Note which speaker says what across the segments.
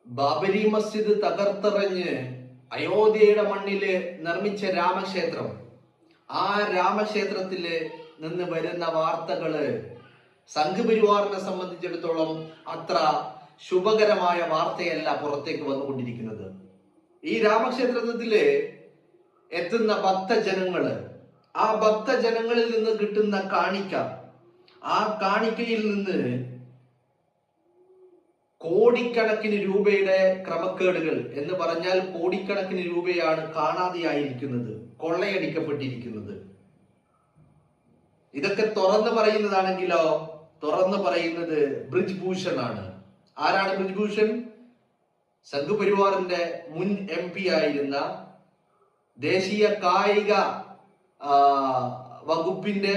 Speaker 1: ബാബരി മസ്ജിദ് തകർത്തെറിഞ്ഞ് അയോധ്യയുടെ മണ്ണില് നിർമ്മിച്ച രാമക്ഷേത്രം, ആ രാമക്ഷേത്രത്തില് നിന്ന് വരുന്ന വാർത്തകള് സംഘപരിവാറിനെ സംബന്ധിച്ചിടത്തോളം അത്ര ശുഭകരമായ വാർത്തയല്ല പുറത്തേക്ക് വന്നുകൊണ്ടിരിക്കുന്നത്. ഈ രാമക്ഷേത്രത്തില് എത്തുന്ന ഭക്തജനങ്ങള്, ആ ഭക്തജനങ്ങളിൽ നിന്ന് കിട്ടുന്ന കാണിക്ക, ആ കാണിക്കയിൽ നിന്ന് കോടിക്കണക്കിന് രൂപയുടെ ക്രമക്കേടുകൾ എന്ന് പറഞ്ഞാൽ കോടിക്കണക്കിന് രൂപയാണ് കാണാതെയായിരിക്കുന്നത്, കൊള്ളയടിക്കപ്പെട്ടിരിക്കുന്നത്. ഇതൊക്കെ തുറന്നു പറയുന്നതാണെങ്കിലോ, തുറന്നു പറയുന്നത് ബ്രിജ് ഭൂഷൺ ആണ്. ആരാണ് ബ്രിജ് ഭൂഷൺ? സംഘപരിവാറിന്റെ മുൻ MP ആയിരുന്ന, ദേശീയ കായിക വകുപ്പിന്റെ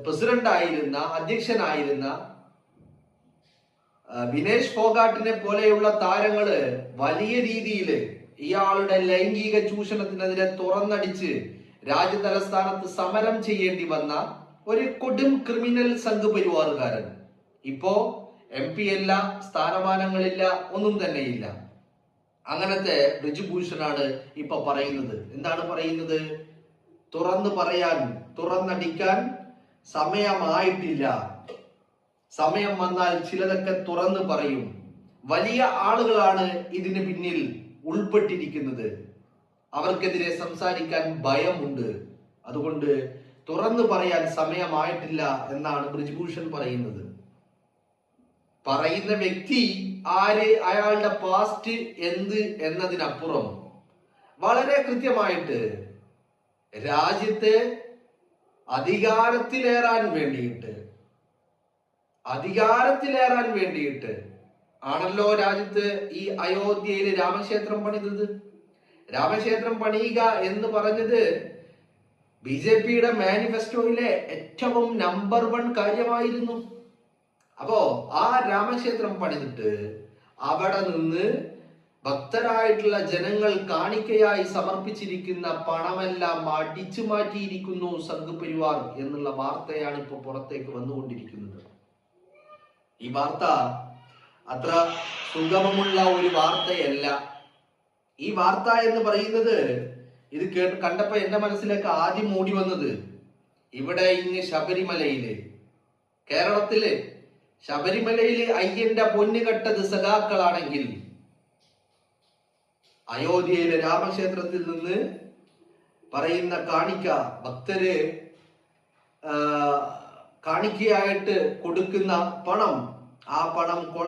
Speaker 1: പ്രസിഡന്റ് ആയിരുന്ന, അധ്യക്ഷനായിരുന്ന വിനേഷ് ഫോഗാട്ടിനെ പോലെയുള്ള താരങ്ങള് വലിയ രീതിയിൽ ഇയാളുടെ ലൈംഗിക ചൂഷണത്തിനെതിരെ തുറന്നടിച്ച് രാജ്യതലസ്ഥാനത്ത് സമരം ചെയ്യേണ്ടി വന്ന ഒരു കൊടും ക്രിമിനൽ സംഘപരിവാറുകാരൻ. ഇപ്പോ MP അല്ല, സ്ഥാനമാനങ്ങളില്ല, ഒന്നും തന്നെയില്ല. അങ്ങനത്തെ ബ്രിജ്ഭൂഷണാണ് ഇപ്പൊ പറയുന്നത്. എന്താണ് പറയുന്നത്? തുറന്നു പറയാൻ, തുറന്നടിക്കാൻ സമയമായിട്ടില്ല. സമയം വന്നാൽ ചിലതൊക്കെ തുറന്നു പറയും. വലിയ ആളുകളാണ് ഇതിന് പിന്നിൽ ഉൾപ്പെട്ടിരിക്കുന്നത്. അവർക്കെതിരെ സംസാരിക്കാൻ ഭയമുണ്ട്. അതുകൊണ്ട് തുറന്നു പറയാൻ സമയമായിട്ടില്ല എന്നാണ് ബ്രിജ്ഭൂഷൺ പറയുന്നത്. പറയുന്ന വ്യക്തി ആര്, അയാളുടെ പാസ്റ്റ് എന്ത് എന്നതിനപ്പുറം വളരെ കൃത്യമായിട്ട് രാജ്യത്തെ അധികാരത്തിലേറാൻ വേണ്ടിയിട്ട് ആണല്ലോ രാജ്യത്ത് ഈ അയോധ്യയിൽ രാമക്ഷേത്രം പണിതത്. രാമക്ഷേത്രം പണിയുക എന്ന് പറഞ്ഞത് BJPയുടെ മാനിഫെസ്റ്റോയിലെ ഏറ്റവും നമ്പർ 1 കാര്യമായിരുന്നു. അപ്പോ ആ രാമക്ഷേത്രം പണിതിട്ട് അവിടെ നിന്ന് ഭക്തരായിട്ടുള്ള ജനങ്ങൾ കാണിക്കയായി സമർപ്പിച്ചിരിക്കുന്ന പണമെല്ലാം അടിച്ചു മാറ്റിയിരിക്കുന്നു സംഘപരിവാർ എന്നുള്ള വാർത്തയാണ് ഇപ്പോൾ പുറത്തേക്ക് വന്നുകൊണ്ടിരിക്കുന്നത്. ഈ വാർത്ത അത്ര സുഗമമുള്ള ഒരു വാർത്തയല്ല. ഈ വാർത്ത എന്ന് പറയുന്നത്, ഇത് കണ്ടപ്പോ എന്റെ മനസ്സിലേക്ക് ആദ്യം ഓടി വന്നത്, ഇവിടെ ഇങ്ങ് ശബരിമലയില്, കേരളത്തില് ശബരിമലയില് അയ്യന്റെ പൊന്നു കെട്ടത് സഖാക്കളാണെങ്കിൽ, അയോധ്യയിലെ രാമക്ഷേത്രത്തിൽ നിന്ന് പറയുന്ന കാണിക്ക, ഭക്തര് കാണിക്കയായിട്ട് കൊടുക്കുന്ന പണം, ആ പണം